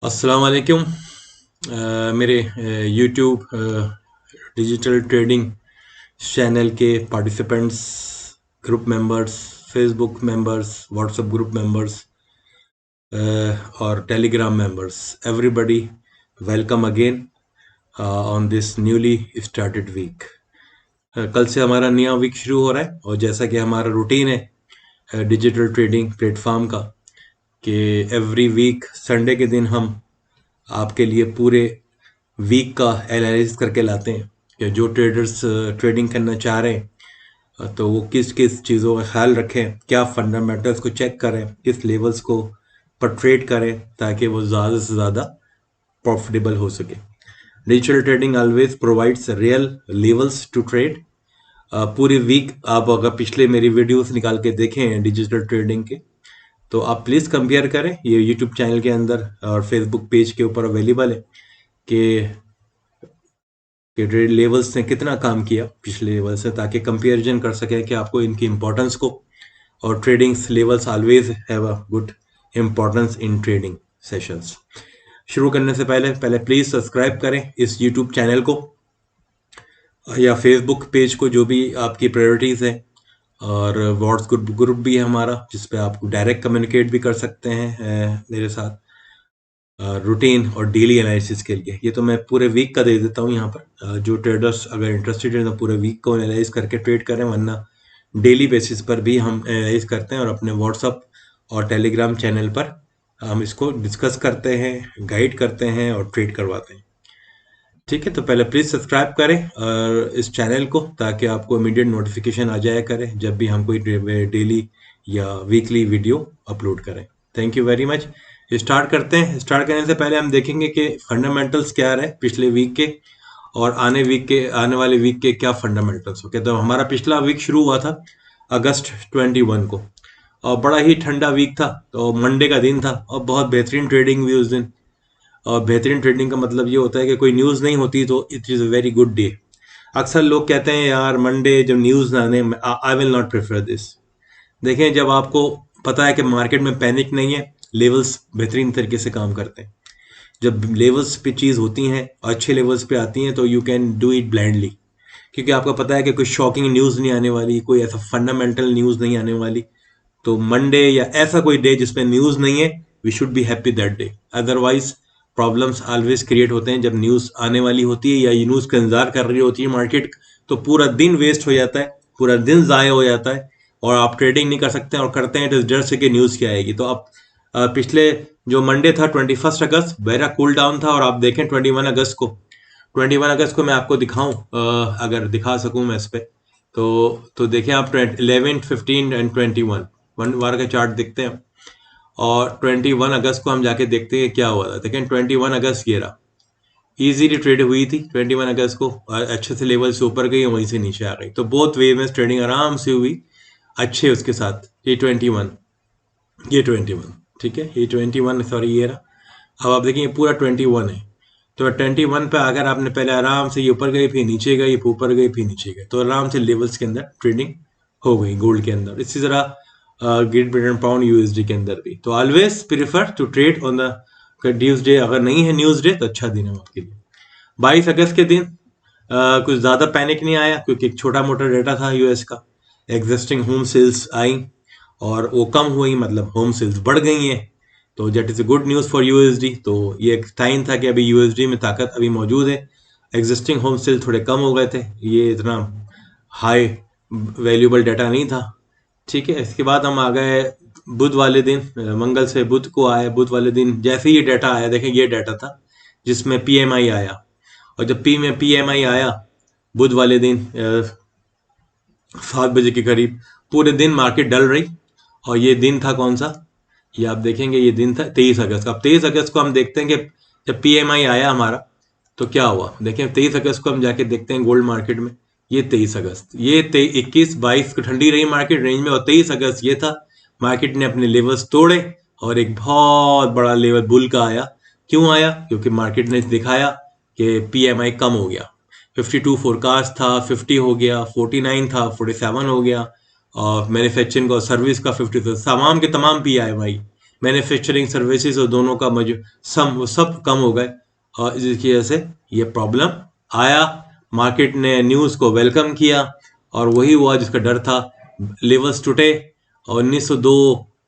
अस्सलाम वालेकुम। मेरे यूट्यूब डिजिटल ट्रेडिंग चैनल के participants, group members, Facebook members, WhatsApp group members और Telegram members, everybody welcome again on this newly started week. कल से हमारा नया वीक शुरू हो रहा है और जैसा कि हमारा रूटीन है डिजिटल ट्रेडिंग प्लेटफॉर्म का कि एवरी वीक संडे के दिन हम आपके लिए पूरे वीक का एनालिसिस करके लाते हैं कि जो ट्रेडर्स ट्रेडिंग करना चाह रहे हैं तो वो किस किस चीज़ों का ख्याल रखें, क्या फंडामेंटल्स को चेक करें, किस लेवल्स को पर ट्रेड करें ताकि वो ज़्यादा से ज़्यादा प्रॉफिटेबल हो सके। Digital trading always provides real levels to trade. पूरी वीक आप अगर पिछले मेरी वीडियोस निकाल के देखें डिजिटल ट्रेडिंग के तो आप प्लीज़ कंपेयर करें। ये यूट्यूब चैनल के अंदर और फेसबुक पेज के ऊपर अवेलेबल है कि ट्रेड लेवल्स ने कितना काम किया पिछले लेवल से, ताकि कंपैरिजन कर सके कि आपको इनकी इंपॉर्टेंस को। और tradings levels always have a good importance in trading sessions. शुरू करने से पहले प्लीज़ सब्सक्राइब करें इस यूट्यूब चैनल को या फेसबुक पेज को, जो भी आपकी प्रायोरिटीज़ है। और व्हाट्सएप ग्रुप भी है हमारा जिस पे आप डायरेक्ट कम्युनिकेट भी कर सकते हैं मेरे साथ रूटीन और डेली एनालिसिस के लिए। ये तो मैं पूरे वीक का दे देता हूँ यहाँ पर। जो ट्रेडर्स अगर इंटरेस्टेड हैं तो पूरे वीक को एनालाइज करके ट्रेड करें, वरना डेली बेसिस पर भी हम एनालाइज करते हैं और अपने व्हाट्सअप और टेलीग्राम चैनल पर हम इसको डिस्कस करते हैं, गाइड करते हैं और ट्रेड करवाते हैं। ठीक है, तो पहले प्लीज़ सब्सक्राइब करें इस चैनल को ताकि आपको इमीडिएट नोटिफिकेशन आ जाया करे जब भी हम कोई डेली या वीकली वीडियो अपलोड करें। Thank you very much. Start करते हैं। स्टार्ट करने से पहले हम देखेंगे कि फंडामेंटल्स क्या रहे पिछले वीक के और आने वाले वीक के क्या फंडामेंटल्स हो। तो हमारा पिछला वीक शुरू हुआ था अगस्त 21 को और बड़ा ही ठंडा वीक था। तो मंडे का दिन था और बहुत बेहतरीन ट्रेडिंग हुई उस दिन। और बेहतरीन ट्रेडिंग का मतलब ये होता है कि कोई न्यूज़ नहीं होती तो it is a very good day. अक्सर लोग कहते हैं यार मंडे जब न्यूज़ ना आने, I will not prefer this. देखें, जब आपको पता है कि मार्केट में पैनिक नहीं है, लेवल्स बेहतरीन तरीके से काम करते हैं। जब लेवल्स पे चीज़ होती हैं और अच्छे लेवल्स पे आती हैं तो you can do it blindly, क्योंकि आपको पता है कि कोई शॉकिंग न्यूज़ नहीं आने वाली, कोई ऐसा फंडामेंटल न्यूज़ नहीं आने वाली। तो मंडे या ऐसा कोई डे जिसमें न्यूज़ नहीं है, we should be happy that day. Otherwise problems always create होते हैं जब न्यूज़ आने वाली होती है या न्यूज़ का इंतजार कर रही होती है मार्केट, तो पूरा दिन वेस्ट हो जाता है, पूरा दिन ज़ाया हो जाता है और आप ट्रेडिंग नहीं कर सकते और करते हैं तो इस डर से कि न्यूज़ क्या आएगी। तो आप पिछले जो मंडे था 21 अगस्त वेरा कूल डाउन था और आप देखें 21 अगस्त को मैं आपको दिखाऊं, अगर दिखा सकूं मैं इस पे तो देखें आप 11, 15 एंड 21 वन वार का चार्ट देखते हैं और 21 अगस्त को हम जाके देखते हैं क्या हुआ था। देखें 21 अगस्त ये रहा, इजीली ट्रेड हुई थी 21 अगस्त को, अच्छे से लेवल से ऊपर गई और वहीं से नीचे आ गई। तो बोथ वे में ट्रेडिंग आराम से हुई अच्छे उसके साथ। ये 21 ठीक है, ये 21 सॉरी ये रहा। अब आप देखिए पूरा 21 है। तो 21 पे अगर आपने पहले आराम से ये ऊपर गई फिर नीचे गई फिर ऊपर गई फिर नीचे गई तो आराम से लेवल्स के अंदर ट्रेडिंग हो गई गोल्ड के अंदर। इसी तरह ग्रेट ब्रिटेन पाउंड यूएसडी के अंदर भी। तो always prefer to trade on the news day. अगर नहीं है न्यूज डे तो अच्छा दिन है आपके लिए। 22 अगस्त के दिन कुछ ज़्यादा पैनिक नहीं आया क्योंकि एक छोटा मोटा डेटा था यूएस का। एग्जिस्टिंग होम सेल्स आई और वो कम हुई, मतलब होम सेल्स बढ़ गई हैं, तो that is a good news for USD. तो ये एक साइन था कि अभी यूएसडी में ताकत अभी मौजूद है। एग्जिस्टिंग होम सेल थोड़े कम हो गए थे, ये इतना हाई वैल्यूबल डाटा नहीं था। ठीक है, इसके बाद हम आ गए बुध वाले दिन, मंगल से बुध को आए। बुध वाले दिन जैसे ही ये डाटा आया, देखें ये डाटा था जिसमें पीएमआई आया और जब पीएमआई आया बुध वाले दिन 7 बजे के करीब, पूरे दिन मार्केट डल रही। और ये दिन था कौन सा, ये आप देखेंगे, ये दिन था 23 अगस्त का। अब 23 अगस्त को हम देखते हैं कि जब पीएमआई आया हमारा तो क्या हुआ। देखें 23 अगस्त को हम जाके देखते हैं गोल्ड मार्केट में। ये 23 अगस्त, ये 21-22 को ठंडी रही मार्केट रेंज में और 23 अगस्त ये था मार्केट ने अपने लेवल्स तोड़े और एक बहुत बड़ा लेवल बुल का आया। क्यों आया? क्योंकि मार्केट ने दिखाया कि पीएमआई कम हो गया। 52 फोरकास्ट था, 50 हो गया, 49 था, 47 हो गया और मैन्युफैक्चरिंग और सर्विस का 50 था। तमाम के तमाम पीएमआई मैन्युफैक्चरिंग सर्विसेज और दोनों का वो सब कम हो गए, और इसकी वजह से ये प्रॉब्लम आया। मार्केट ने न्यूज़ को वेलकम किया और वही हुआ जिसका डर था। लेवल्स टूटे और 1902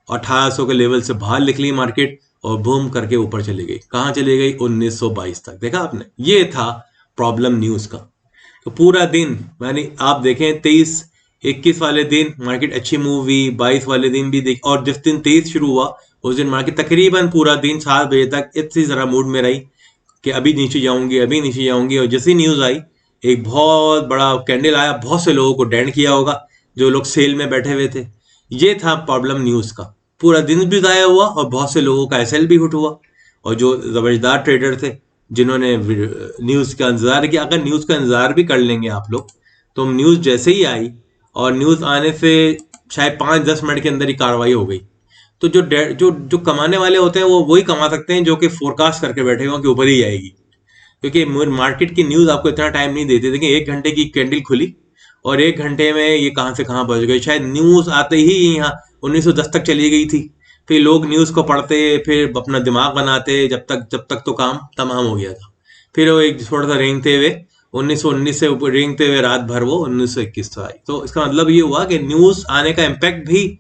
1800 के लेवल से बाहर निकली मार्केट और बूम करके ऊपर चली गई। कहाँ चली गई? 1922 तक। देखा आपने, ये था प्रॉब्लम न्यूज़ का। तो पूरा दिन, यानी आप देखें 23-21 वाले दिन मार्केट अच्छी मूव हुई, 22 वाले दिन भी देख, और जिस दिन 23 शुरू हुआ उस दिन मार्केट तकरीबन पूरा दिन 7 बजे तक इतनी ज़रा मूड में रही कि अभी नीचे जाऊंगी, अभी नीचे जाऊंगी। और जैसी न्यूज़ आई, एक बहुत बड़ा कैंडल आया, बहुत से लोगों को डेंट किया होगा जो लोग सेल में बैठे हुए थे। ये था प्रॉब्लम न्यूज़ का। पूरा दिन भी ज़ाया हुआ और बहुत से लोगों का एसएल भी हिट हुआ। और जो ज़बरदस्त ट्रेडर थे जिन्होंने न्यूज़ का इंतज़ार किया, अगर न्यूज़ का इंतज़ार भी कर लेंगे आप लोग, तो न्यूज़ जैसे ही आई और न्यूज़ आने से शायद 5-10 मिनट के अंदर ही कार्रवाई हो गई। तो जो कमाने वाले होते हैं वो वही कमा सकते हैं जो कि फोरकास्ट करके बैठे हुए कि ऊपर ही आएगी, क्योंकि मार्केट की न्यूज़ आपको इतना टाइम नहीं देती। देखिए 1 घंटे की कैंडल खुली और 1 घंटे में ये कहाँ से कहाँ पहुंच गई। शायद न्यूज़ आते ही यहाँ 1910 तक चली गई थी। फिर लोग न्यूज़ को पढ़ते, फिर अपना दिमाग बनाते, जब तक तो काम तमाम हो गया था। फिर वो एक थोड़ा सा रेंगते हुए 1919 से ऊपर रेंगते हुए रात भर वो 1921 तक आई। तो इसका मतलब ये हुआ कि न्यूज़ आने का इम्पैक्ट भी,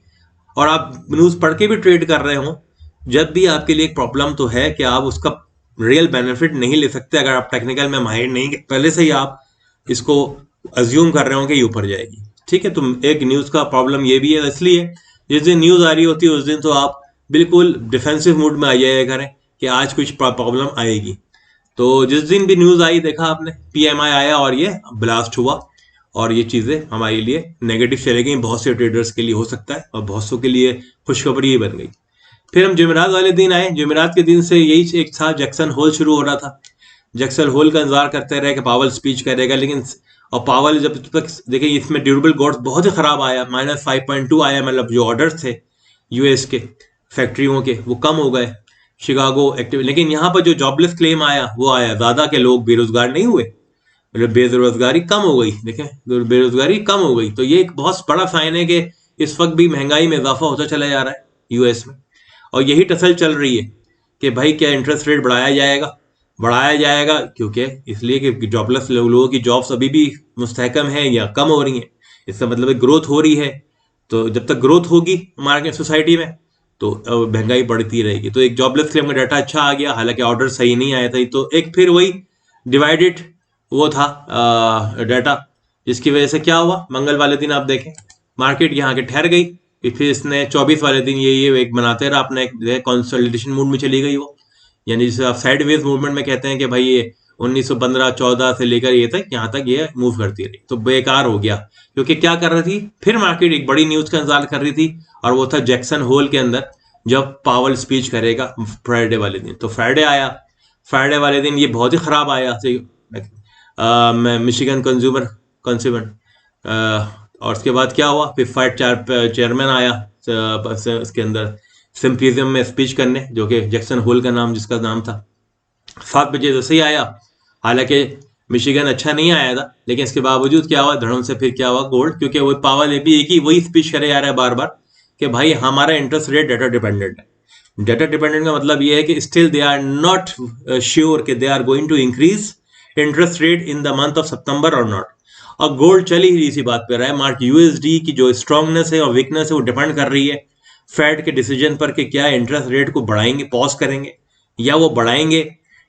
और आप न्यूज़ पढ़ के भी ट्रेड कर रहे हो, जब भी आपके लिए एक प्रॉब्लम तो है कि आप उसका रियल बेनिफिट नहीं ले सकते अगर आप टेक्निकल में माहिर नहीं, पहले से ही आप इसको अज्यूम कर रहे हो कि ये ऊपर जाएगी। ठीक है, तो एक न्यूज़ का प्रॉब्लम ये भी है, इसलिए जिस दिन न्यूज़ आ रही होती है उस दिन तो आप बिल्कुल डिफेंसिव मूड में आ जाया करें कि आज कुछ प्रॉब्लम आएगी। तो जिस दिन भी न्यूज़ आई, देखा आपने, पीएमआई आया और ये ब्लास्ट हुआ और ये चीज़ें हमारे लिए नेगेटिव चले गई। बहुत से ट्रेडर्स के लिए हो सकता है और बहुत सौ के लिए खुशखबरी ही बन गई। फिर हम जुमेरात वाले दिन आए। जुमेरात के दिन से यही एक था, जैक्सन होल शुरू हो रहा था। जैक्सन होल का इंतजार करते रहे कि पावल स्पीच करेगा, लेकिन और पावल जब तक देखिए इसमें ड्यूरेबल गुड्स बहुत ही खराब आया, -5.2 आया, मतलब जो ऑर्डर्स थे यूएस के फैक्ट्रियों के वो कम हो गए, शिकागो एक्टिव। लेकिन यहाँ पर जो जॉबलेस क्लेम आया वो आया ज़्यादा, के लोग बेरोजगार नहीं हुए, मतलब बेरोजगारी कम हो गई। देखें, बेरोजगारी कम हो गई, तो ये एक बहुत बड़ा साइन है कि इस वक्त भी महंगाई में इजाफा होता चला जा रहा है यूएस में। और यही टसल चल रही है कि भाई क्या इंटरेस्ट रेट बढ़ाया जाएगा, क्योंकि इसलिए कि जॉबलेस लोगों की जॉब्स अभी भी मुस्तहकम है या कम हो रही हैं। इसका मतलब ग्रोथ हो रही है। तो जब तक ग्रोथ होगी मार्केट सोसाइटी में तो महंगाई बढ़ती रहेगी। तो एक जॉबलेस क्लेम का डाटा अच्छा आ गया, हालांकि ऑर्डर सही नहीं आया था। तो एक फिर वही डिवाइडेड वो था डाटा, जिसकी वजह से क्या हुआ, मंगल वाले दिन आप देखें मार्केट यहाँ के ठहर गई। फिर इसने 24 वाले दिन ये एक बनाते रहा अपना, एक कंसोलिडेशन मूड में चली गई वो, यानी जिसे आप साइडवेज मूवमेंट में कहते हैं कि भाई ये 1915-14 से लेकर ये तक यहाँ तक ये मूव करती रही। तो बेकार हो गया, क्योंकि क्या कर रही थी, फिर मार्केट एक बड़ी न्यूज़ का इंतजार कर रही थी और वो था जैक्सन होल के अंदर जब पावल स्पीच करेगा फ्राइडे वाले दिन। तो फ्राइडे आया, फ्राइडे वाले दिन ये बहुत ही खराब आया, मिशिगन कंज्यूमर और उसके बाद क्या हुआ, फिर फाइट चेयरमैन आया उसके अंदर सिम्पोजियम में स्पीच करने, जो कि जैक्सन होल का नाम, जिसका नाम था। 7 बजे जैसे ही आया, हालांकि मिशिगन अच्छा नहीं आया था, लेकिन इसके बावजूद क्या हुआ, धड़म से फिर क्या हुआ, गोल्ड, क्योंकि वो पावल भी एक ही वही स्पीच करे जा रहा है बार बार कि भाई हमारा इंटरेस्ट रेट डाटा डिपेंडेंट है। डाटा डिपेंडेंट का मतलब ये है कि still they are not sure कि they are going to increase interest rate in the month of September और नॉट। अब गोल्ड चली ही इसी बात पे रहा है। मार्क यूएसडी की जो स्ट्रांगनेस है और वीकनेस है वो डिपेंड कर रही है फेड के डिसीजन पर कि क्या इंटरेस्ट रेट को बढ़ाएंगे, पॉज करेंगे, या वो बढ़ाएंगे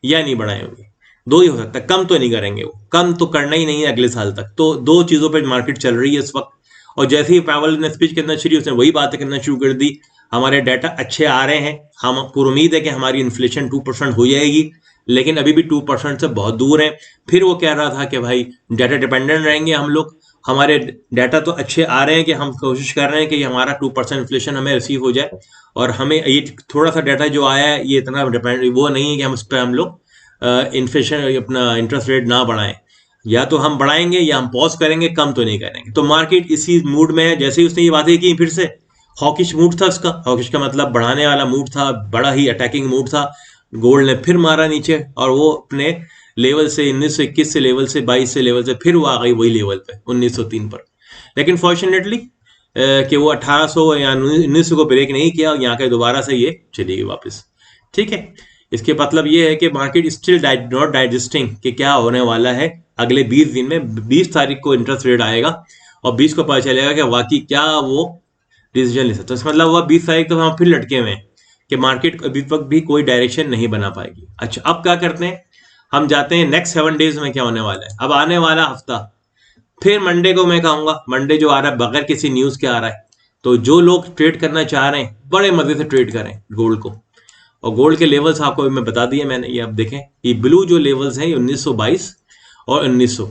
या नहीं बढ़ाएंगे। दो ही हो सकता है, कम तो नहीं करेंगे, वो कम तो करना ही नहीं है अगले साल तक। तो दो चीज़ों पर मार्केट चल रही है इस वक्त। और जैसे ही पावल ने स्पीच करना शुरू, उसने वही बातें करना शुरू कर दी, हमारे डाटा अच्छे आ रहे हैं, हम पूरी उम्मीद है कि हमारी इन्फ्लेशन 2% हो जाएगी, लेकिन अभी भी 2% से बहुत दूर है। फिर वो कह रहा था कि भाई डाटा डिपेंडेंट रहेंगे हम लोग, हमारे डाटा तो अच्छे आ रहे हैं कि हम कोशिश कर रहे हैं कि हमारा 2% इन्फ्लेशन हमें रिसीव हो जाए, और हमें ये थोड़ा सा डाटा जो आया है ये इतना डिपेंड वो नहीं है कि हम उस पर हम लोग इन्फ्लेशन अपना इंटरेस्ट रेट ना बढ़ाएं, या तो हम बढ़ाएंगे या हम पॉज करेंगे, कम तो नहीं करेंगे। तो मार्केट इसी मूड में है। जैसे ही उसने ये बातें की, फिर से हॉकिश मूड था उसका। हॉकिश का मतलब बढ़ाने वाला मूड था, बड़ा ही अटैकिंग मूड था। गोल्ड ने फिर मारा नीचे और वो अपने लेवल से 1921 से लेवल से 22 से लेवल से फिर वो आ गई वही लेवल पे 1903 पर। लेकिन फॉर्चुनेटली कि वो 1800 या 1900 को ब्रेक नहीं किया, और यहाँ के दोबारा से ये चली गई वापस। ठीक है, इसके मतलब ये है कि मार्केट स्टिल नॉट डाइजेस्टिंग कि क्या होने वाला है अगले 20 दिन में। 20 तारीख को इंटरेस्ट रेट आएगा और 20 को पता चलेगा कि वाकई क्या वो डिसीजन ले सकते। तो इसका मतलब हुआ 20 तारीख तो हम फिर लटके हुए हैं कि मार्केट अभी तक भी कोई डायरेक्शन नहीं बना पाएगी। अच्छा, अब क्या करते हैं, हम जाते हैं नेक्स्ट 7 डेज में क्या होने वाला है। अब आने वाला हफ्ता फिर मंडे को मैं कहूंगा, मंडे जो आ रहा है बगैर किसी न्यूज के आ रहा है, तो जो लोग ट्रेड करना चाह रहे हैं बड़े मजे से ट्रेड करें गोल्ड को। और गोल्ड के लेवल्स आपको मैं बता दिए मैंने, ये आप देखें, ये ब्लू जो लेवल्स हैं ये 1922 और 1900,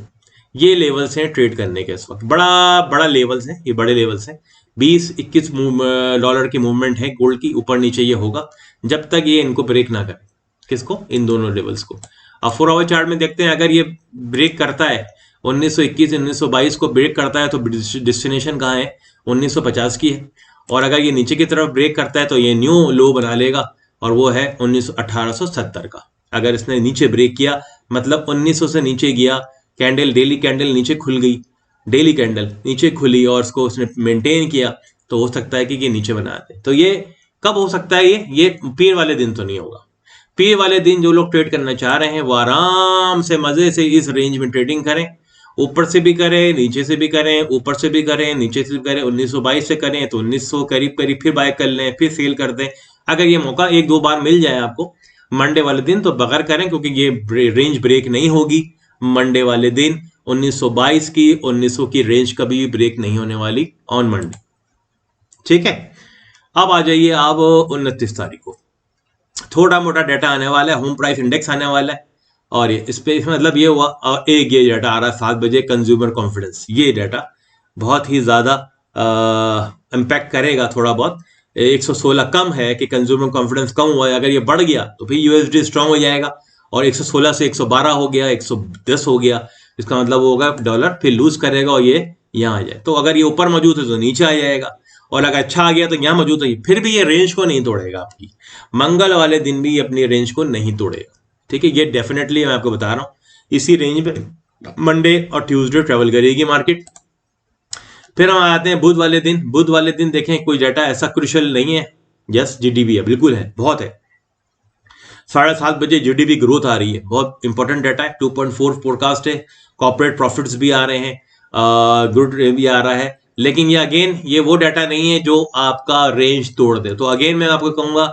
ये लेवल्स हैं ट्रेड करने के इस वक्त। बड़ा बड़ा लेवल्स हैं, ये बड़े लेवल्स हैं। 20-21 डॉलर की मूवमेंट है गोल्ड की, ऊपर नीचे ये होगा जब तक ये इनको ब्रेक ना करे। किसको? इन दोनों लेवल्स को। अब 4 आवर चार्ट में देखते हैं, अगर ये ब्रेक करता है 1921 1922 को ब्रेक करता है तो डेस्टिनेशन कहाँ है? 1950 की है। और अगर ये नीचे की तरफ ब्रेक करता है तो ये न्यू लो बना लेगा, और वो है 1870 का। अगर इसने नीचे ब्रेक किया मतलब 1900 से नीचे गया, कैंडल डेली कैंडल नीचे खुल गई, डेली कैंडल नीचे खुली और उसको उसने मेंटेन किया, तो हो सकता है कि ये नीचे बना दे। तो ये कब हो सकता है? ये पीर वाले दिन तो नहीं होगा। पीर वाले दिन जो लोग ट्रेड करना चाह रहे हैं वो आराम से मजे से इस रेंज में ट्रेडिंग करें, ऊपर से भी करें, नीचे से भी करें, ऊपर से भी करें, नीचे से भी करें। 1922 से करें तो 1900 करीब करीब फिर बाय कर लें, फिर सेल कर दें। अगर ये मौका 1-2 बार मिल जाए आपको मंडे वाले दिन तो बगैर करें, क्योंकि ये रेंज ब्रेक नहीं होगी मंडे वाले दिन। 1922 की 1900 की रेंज कभी भी ब्रेक नहीं होने वाली ऑन मंडे। ठीक है, अब आ जाइए आप 29 तारीख को थोड़ा मोटा डाटा आने वाला है, होम प्राइस इंडेक्स आने वाला है। और ये इस पे मतलब ये हुआ, और एक ये डाटा आ रहा है 7 बजे, कंज्यूमर कॉन्फिडेंस। ये डाटा बहुत ही ज्यादा इम्पैक्ट करेगा थोड़ा बहुत। 116 कम है कि कंज्यूमर कॉन्फिडेंस कम हुआ है, अगर ये बढ़ गया तो फिर यूएसडी स्ट्रांग हो जाएगा, और 116 से 112 हो गया, 110 हो गया, इसका मतलब वो होगा डॉलर फिर लूज करेगा और ये यहाँ आ जाए। तो अगर ये ऊपर मौजूद है तो नीचे आ जाएगा, और अगर अच्छा आ गया तो यहाँ मौजूद है, फिर भी ये रेंज को नहीं तोड़ेगा आपकी। मंगल वाले दिन भी अपनी रेंज को नहीं तोड़ेगा। ठीक है, ये डेफिनेटली मैं आपको बता रहा हूँ, इसी रेंज पे मंडे और ट्यूसडे ट्रेवल करेगी मार्केट। फिर हम आते हैं बुध वाले दिन। बुध वाले दिन देखें कोई डाटा ऐसा क्रुशियल नहीं है। यस, जीडीपी है, बिल्कुल है, बहुत है। 7:30 बजे जीडीपी ग्रोथ आ रही है, बहुत इंपॉर्टेंट डाटा है। 2.4 फोरकास्ट है। कॉर्पोरेट प्रॉफिट्स भी आ रहे हैं, गुड भी आ रहा है। लेकिन ये अगेन ये वो डाटा नहीं है जो आपका रेंज तोड़ दे। तो अगेन मैं आपको कहूंगा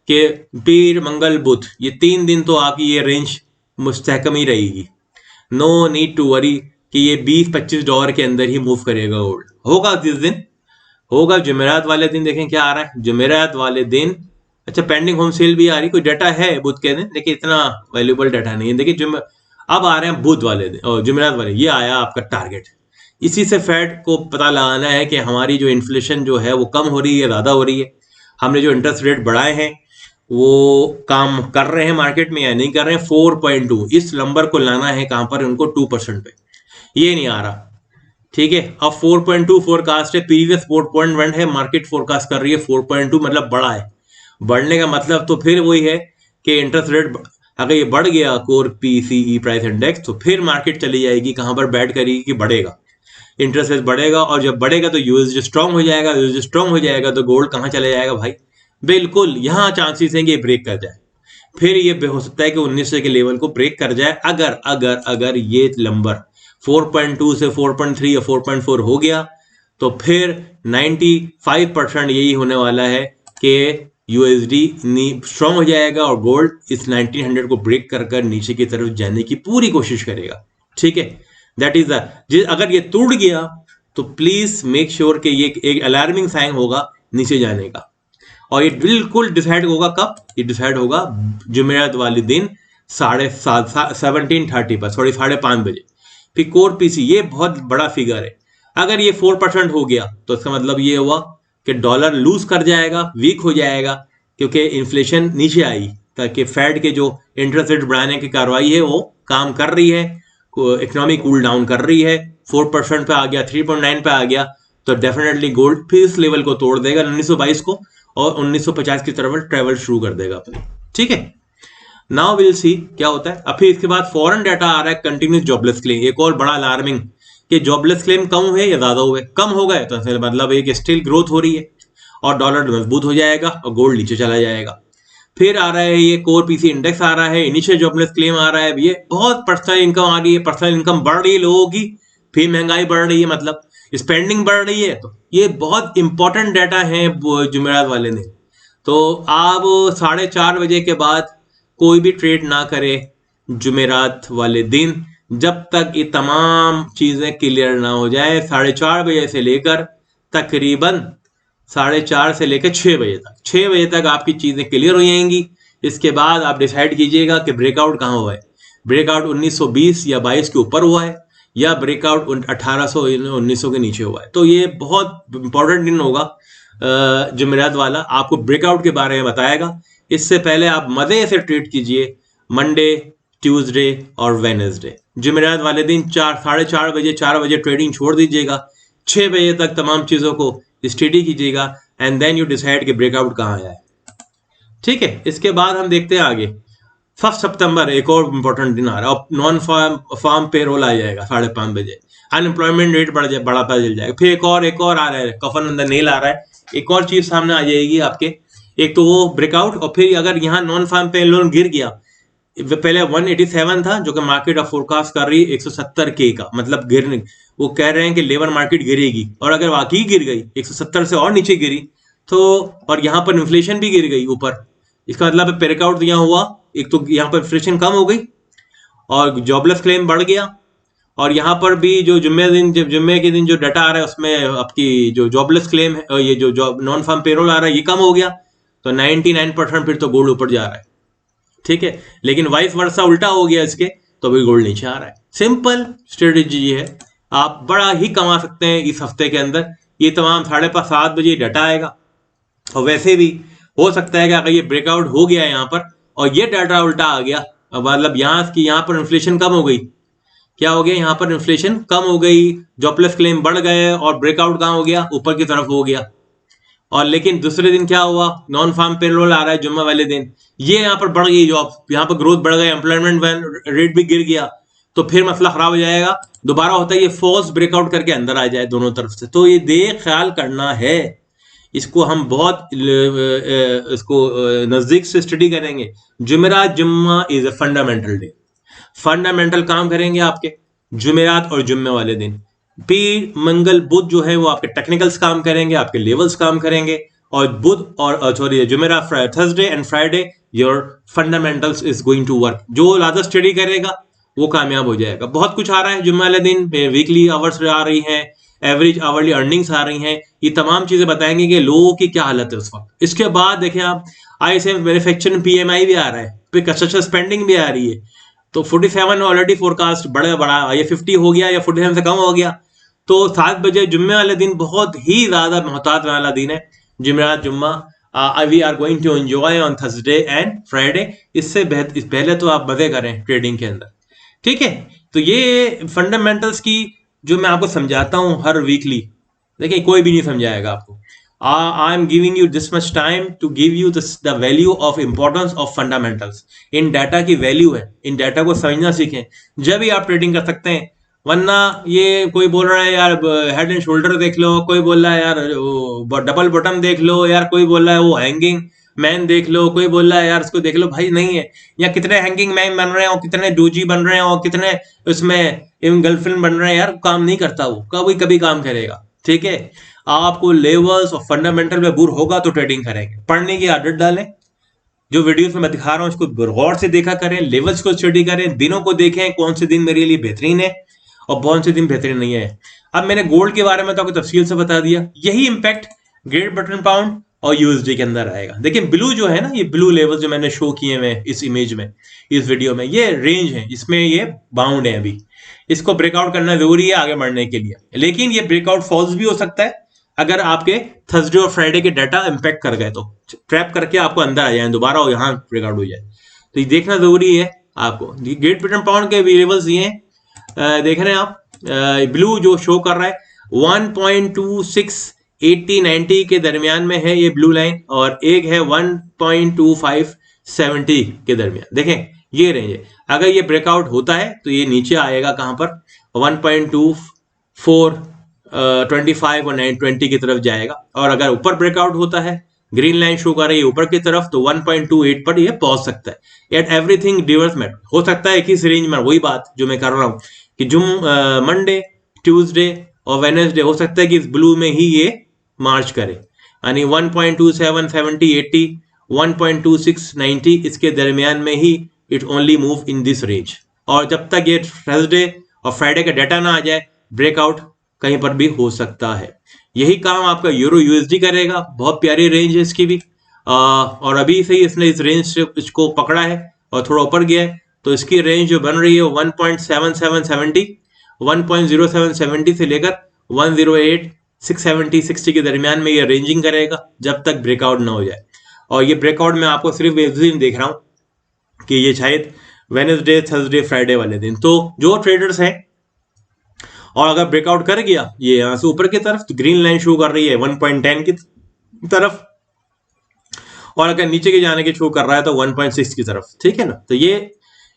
कि पीर मंगल बुध ये 3 दिन तो आपकी ये रेंज मुस्तहकम ही रहेगी। नो नीड टू वरी कि ये 20-25 डॉलर के अंदर ही मूव करेगा गोल्ड। होगा किस दिन? होगा जुमेरात वाले दिन। देखें क्या आ रहा है जुमेरात वाले दिन। अच्छा, पेंडिंग होम सेल भी आ रही, कोई डाटा है बुध के दिन, लेकिन इतना वैल्यूबल डाटा नहीं है। देखिए अब आ रहे हैं बुध वाले दिन और जुमेरात वाले, ये आया आपका टारगेट। इसी से फेड को पता लगाना है कि हमारी जो इन्फ्लेशन जो है वो कम हो रही है, ज्यादा हो रही है। हमने जो इंटरेस्ट रेट बढ़ाए हैं वो काम कर रहे हैं मार्केट में या नहीं कर रहे हैं। 4.2 इस नंबर को लाना है कहां पर उनको? 2% पे। ये नहीं आ रहा। ठीक है, अब 4.2 फोरकास्ट है, प्रीवियस 4.1 है, मार्केट फोरकास्ट कर रही है 4.2, मतलब बड़ा है। बढ़ने का मतलब तो फिर वही है कि इंटरेस्ट रेट अगर ये बढ़ गया कोर पीसीई प्राइस इंडेक्स, तो फिर मार्केट चली जाएगी कहां पर? बैठ करेगी कि बढ़ेगा, इंटरेस्ट रेट बढ़ेगा, और जब बढ़ेगा तो यूएसडी स्ट्रांग हो जाएगा। यूएसडी स्ट्रांग हो जाएगा तो गोल्ड कहां चले जाएगा भाई? बिल्कुल यहाँ चांसेस हैं कि ये ब्रेक कर जाए। फिर ये हो सकता है कि 1900 के लेवल को ब्रेक कर जाए। अगर अगर अगर ये नंबर 4.2 से 4.3 या 4.4 हो गया तो फिर 95% यही होने वाला है कि यूएसडी स्ट्रांग हो जाएगा और गोल्ड इस 1900 को ब्रेक कर कर नीचे की तरफ जाने की पूरी कोशिश करेगा। ठीक है, दैट इज अगर ये टूट गया तो प्लीज मेक श्योर कि ये एक अलार्मिंग साइन होगा नीचे जाने का। और ये बिल्कुल डिसाइड होगा कब? ये डिसाइड होगा जुमेरात वाले दिन 17:30 पर, सॉरी 5:30 बजे। फिर कोर पीसी ये बहुत बड़ा फिगर है। अगर ये 4% हो गया तो इसका मतलब ये हुआ कि डॉलर लूज कर जाएगा, वीक हो जाएगा, क्योंकि इन्फ्लेशन नीचे आई, ताकि फेड के जो इंटरेस्ट रेट बढ़ाने की कार्रवाई है वो काम कर रही है, इकोनॉमी कूल डाउन कर रही है। 4% पे आ गया, 3.9 पे आ गया, तो डेफिनेटली गोल्ड फिर इस लेवल को तोड़ देगा 1922 को, और 1950 की तरफ ट्रेवल शुरू कर देगा अपनी। ठीक है, नाउ विल सी क्या होता है। अब फिर इसके बाद फॉरेन डाटा आ रहा है कंटिन्यूस जॉबलेस क्लेम, एक और बड़ा अलार्मिंग कि जॉबलेस क्लेम कम हुए या ज्यादा हुए। कम हो गए तो फिर मतलब एक स्टिल ग्रोथ हो रही है और डॉलर मजबूत हो जाएगा और गोल्ड नीचे चला जाएगा। फिर आ रहा है ये कोर पीसी इंडेक्स आ रहा है, इनिशियल जॉबलेस क्लेम आ रहा है, ये बहुत पर्सनल इनकम आ रही है, पर्सनल इनकम बढ़ रही है लोगों की, फिर महंगाई बढ़ रही है, मतलब स्पेंडिंग बढ़ रही है। तो ये बहुत इंपॉर्टेंट डाटा है जुमेरात वाले ने। तो आप 4:30 बजे के बाद कोई भी ट्रेड ना करे जुमेरात वाले दिन, जब तक ये तमाम चीजें क्लियर ना हो जाए। 4:30 बजे से लेकर तकरीबन 4:30 से लेकर 6 बजे तक, 6 बजे तक आपकी चीजें क्लियर हो जाएंगी। इसके बाद आप डिसाइड कीजिएगा कि ब्रेकआउट कहाँ हुआ है। ब्रेकआउट 1920 या 22 के ऊपर हुआ है या ब्रेकआउट 1800 1900 के नीचे हुआ है। तो ये बहुत इंपॉर्टेंट दिन होगा जुमेरात वाला, आपको ब्रेकआउट के बारे में बताएगा। इससे पहले आप मजे से ट्रेड कीजिए मंडे, ट्यूसडे और वेडनेसडे। जुमेरात वाले दिन 4:30 बजे 4 बजे ट्रेडिंग छोड़ दीजिएगा, 6 बजे तक तमाम चीजों को स्टडी कीजिएगा एंड देन यू डिसाइड कि ब्रेकआउट कहाँ आया है। ठीक है, इसके बाद हम देखते हैं आगे। 1 सितंबर एक और इंपॉर्टेंट दिन आ रहा है और नॉन फार्म पेरोल आ जाएगा 5:30 बजे। अनएम्प्लॉयमेंट रेट बढ़ा पता चल जाएगा। फिर एक और आ रहा है, कफन अंदर नेल आ रहा है, एक और चीज सामने आ जाएगी आपके। एक तो वो ब्रेकआउट, और फिर अगर यहाँ नॉन फार्म पेरोल गिर गया, पहले 187 था जो कि मार्केट अब फोरकास्ट कर रही है 170 के का, मतलब गिरने, वो कह रहे हैं कि लेबर मार्केट गिरेगी। और अगर वाकई गिर गई 170 से और नीचे गिरी तो, और यहाँ पर इन्फ्लेशन भी गिर गई ऊपर, इसका मतलब ब्रेकआउट यहाँ हुआ। एक तो यहाँ पर इन्फ्लेशन कम हो गई और जॉबलेस क्लेम बढ़ गया, और यहाँ पर भी जो जुम्मे के दिन जो डाटा आ रहा है उसमें आपकी जो जॉबलेस क्लेम है, ये जो नॉन फार्म पेरोल आ रहा है ये कम हो गया। तो 99% फिर तो गोल्ड ऊपर जा रहा है। ठीक है, लेकिन वाइस वर्सा उल्टा हो गया इसके, तो भी गोल्ड नीचे आ रहा है। सिंपल स्ट्रेटेजी ये है, आप बड़ा ही कमा सकते हैं इस हफ्ते के अंदर। ये तमाम 7:30 बजे डाटा आएगा, और वैसे भी हो सकता है कि अगर ये ब्रेकआउट हो गया यहाँ पर और ये डाटा उल्टा आ गया, मतलब यहाँ पर इन्फ्लेशन कम हो गई, क्या हो गया यहाँ पर इन्फ्लेशन कम हो गई, जॉबलेस क्लेम बढ़ गए और ब्रेकआउट कहाँ हो गया, ऊपर की तरफ हो गया। और लेकिन दूसरे दिन क्या हुआ, नॉन फार्म पेरोल आ रहा है जुम्मे वाले दिन, ये यहाँ पर बढ़ गई जॉब, यहाँ पर ग्रोथ बढ़ गई, एम्प्लॉयमेंट रेट भी गिर गया, तो फिर मसला खराब हो जाएगा। दोबारा होता है ये फॉल्स ब्रेकआउट करके अंदर आ जाए दोनों तरफ से। तो ये देख ख्याल करना है, इसको हम बहुत इसको नजदीक से स्टडी करेंगे। जुमेरात जुम्मा is a fundamental day, fundamental काम करेंगे आपके जुमेरात और जुम्मे वाले दिन। पीर मंगल बुध जो है वो आपके टेक्निकल्स काम करेंगे, आपके लेवल्स काम करेंगे, और बुध और सॉरी जुमेरात Thursday and Friday your fundamentals is going to work. जो ज्यादा स्टडी करेगा वो कामयाब हो जाएगा। बहुत कुछ आ रहा है जुम्मे वाले दिन, वीकली आवर्स आ रही हैं, एवरेज आवरली अर्निंग्स आ रही हैं, ये तमाम चीजें बताएंगे कि लोगों की क्या हालत है उस वक्त। इसके बाद देखें आप, ISM मैन्युफैक्चरिंग PMI भी आ रहा है, फिर कंस्ट्रक्शन स्पेंडिंग भी आ रही है। तो 47 ऑलरेडी फोरकास्ट बड़ा ये 50 हो गया या 47 से कम हो गया। तो 7 बजे जुम्मे वाले दिन बहुत ही ज्यादा मोहतात वाला दिन है, जुमेरात जुम्मा। We are going to enjoy on Thursday and Friday. इससे पहले तो आप मजे करें ट्रेडिंग के अंदर। ठीक है, तो ये फंडामेंटल्स की जो मैं आपको समझाता हूं हर वीकली, देखिए कोई भी नहीं समझाएगा आपको। I am giving you this much time to give you the value of importance of fundamentals. इन डाटा की वैल्यू है, इन डाटा को समझना सीखें, जब ही आप ट्रेडिंग कर सकते हैं। वरना ये कोई बोल रहा है यार हेड एंड शोल्डर देख लो, कोई बोल रहा है यार डबल बॉटम देख लो, यार कोई बोल रहा है वो हैंगिंग मैन देख लो, कोई बोल रहा है यार उसको देख लो। भाई नहीं है, या कितने हैंगिंग मैन बन रहे हैं और कितने डोजी बन रहे हैं और कितने उसमें गर्लफ्रेंड बन रहे हैं, यार काम नहीं करता वो, कभी कभी काम करेगा। ठीक है, आपको लेवल्स और फंडामेंटल में बुर होगा तो ट्रेडिंग करेंगे। पढ़ने की आदत डालें, जो वीडियोस में मैं दिखा रहा हूं उसको गौर से देखा करें, लेवल्स को स्टडी करें, दिनों को देखें कौन से दिन मेरे लिए बेहतरीन है और कौन से दिन बेहतरीन नहीं है। अब मैंने गोल्ड के बारे में तो आपको तफसील से बता दिया, यही इंपैक्ट ग्रेट ब्रिटेन पाउंड और USD के अंदर आएगा। देखिए ब्लू जो है ना, ये ब्लू लेवल जो मैंने शो किए हुए इस इमेज में, इस वीडियो में, ये रेंज है, इसमें ये बाउंड है। अभी इसको ब्रेकआउट करना जरूरी है आगे बढ़ने के लिए, लेकिन ये ब्रेकआउट फॉल्स भी हो सकता है अगर आपके थर्सडे और फ्राइडे के डाटा इंपैक्ट कर गए, तो ट्रैप करके आपको अंदर आ जाए दोबारा और यहाँ ब्रेकआउट हो जाए। तो ये देखना जरूरी है आपको। ग्रेट ब्रिटेन पाउंड के लेवल्स ये देख रहे हैं आप, ब्लू जो शो कर रहा है 1.2680-90 के दरमियान में है ये ब्लू लाइन, और एक है 1.2570 के दरमियान। देखें ये रेंज है, अगर ये ब्रेकआउट होता है तो ये नीचे आएगा कहां पर, 1.2 425 और 920 की तरफ जाएगा, और अगर ऊपर ब्रेकआउट होता है, ग्रीन लाइन शो कर रही है ऊपर की तरफ, तो 1.28 पर ये पहुंच सकता है। एट एवरीथिंग डिवर्स मैट हो सकता है कि इस रेंज में, वही बात जो मैं कर रहा हूँ कि मंडे, ट्यूसडे और वेनेसडे हो सकता है कि इस ब्लू में ही ये मार्च करे, यानी 1.27 70 80 1.26 90 इसके दरमियान में ही it only move in this range. और जब तक ये थर्सडे और फ्राइडे का डाटा ना आ जाए, ब्रेकआउट कहीं पर भी हो सकता है। यही काम आपका यूरो यूएसडी करेगा। बहुत प्यारी रेंज है इसकी भी, और अभी से ही इसने इस रेंज से इसको पकड़ा है और थोड़ा ऊपर गया है, तो इसकी रेंज जो बन रही है 1.7770 1.0770 से लेकर 108 670 60 के दरमियान में ये रेंजिंग करेगा जब तक ब्रेकआउट ना हो जाए। और ये ब्रेकआउट में आपको सिर्फ इस दिन देख रहा हूं कि ये शायद वेनेसडे, थर्सडे, फ्राइडे वाले दिन। तो जो ट्रेडर्स हैं, और अगर ब्रेकआउट कर गया ये यहां से ऊपर की तरफ, तो ग्रीन लाइन शो कर रही है 1.10 की तरफ, और अगर नीचे के जाने की शो कर रहा है तो 1.6 की तरफ। ठीक है ना। तो ये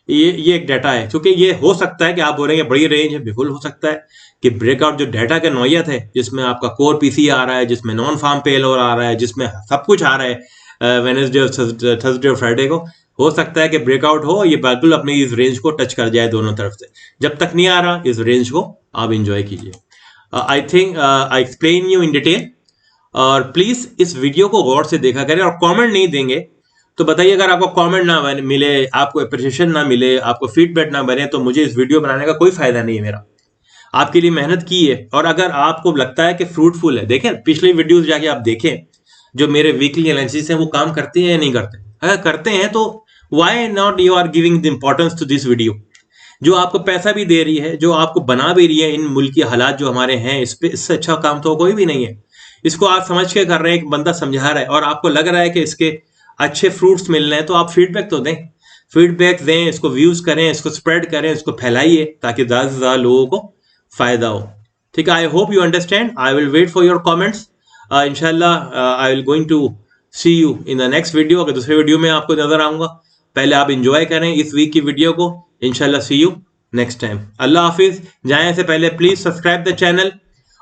एक डाटा है। क्योंकि ये हो सकता है कि आप बोलेंगे बड़ी रेंज है, बिल्कुल हो सकता है कि ब्रेकआउट जो डाटा का नौयत है, जिसमें आपका कोर पीसी आ रहा है, जिसमें नॉन फार्म पेलोर आ रहा है, जिसमें सब कुछ आ रहा है वेनेसडे और थर्सडे और फ्राइडे को, हो सकता है कि ब्रेकआउट हो, ये बिल्कुल अपनी इस रेंज को टच कर जाए दोनों तरफ से। जब तक नहीं आ रहा, इस रेंज को आप इंजॉय कीजिए। I think I explain you in detail. और प्लीज इस वीडियो को गौर से देखा करें, और कमेंट नहीं देंगे तो बताइए। अगर आपको कमेंट ना मिले, आपको अप्रिशिएशन ना मिले, आपको फीडबैक ना बने, तो मुझे इस वीडियो बनाने का कोई फायदा नहीं है मेरा। आपके लिए मेहनत की है, और अगर आपको लगता है कि फ्रूटफुल है, देखें पिछले वीडियोस जाके आप देखें, जो मेरे वीकली एनालिसिस हैं वो काम करते हैं या नहीं करते। अगर करते हैं तो why not you are giving the importance to this video. जो आपको पैसा भी दे रही है, जो आपको बना भी रही है इन मुल्की हालात जो हमारे हैं, इस पे इससे अच्छा काम तो कोई भी नहीं है। इसको आप समझ के कर रहे हैं, एक बंदा समझा रहा है और आपको लग रहा है कि इसके अच्छे फ्रूट्स मिल रहे हैं, तो आप फीडबैक तो दें, फीडबैक दें, इसको व्यूज करें, इसको स्प्रेड करें, इसको फैलाइए, ताकि ज़्यादा से ज़्यादा लोगों को फायदा हो। ठीक है। I hope you understand. I will wait for your comments. इंशाल्लाह I will going to see you in the next video. अगर दूसरे वीडियो में आपको नजर आऊंगा, पहले आप इंजॉय करें इस वीक की वीडियो को। इंशाल्लाह सी यू नेक्स्ट टाइम। अल्लाह हाफिज। जाने से पहले प्लीज सब्सक्राइब द चैनल,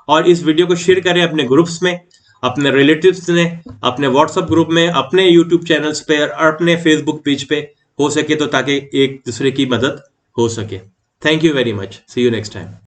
और इस वीडियो को शेयर करें अपने ग्रुप्स में, अपने रिलेटिव्स ने, अपने व्हाट्सएप ग्रुप में, अपने यूट्यूब चैनल्स पे और अपने फेसबुक पेज पे हो सके तो, ताकि एक दूसरे की मदद हो सके। Thank you very much. See you next time.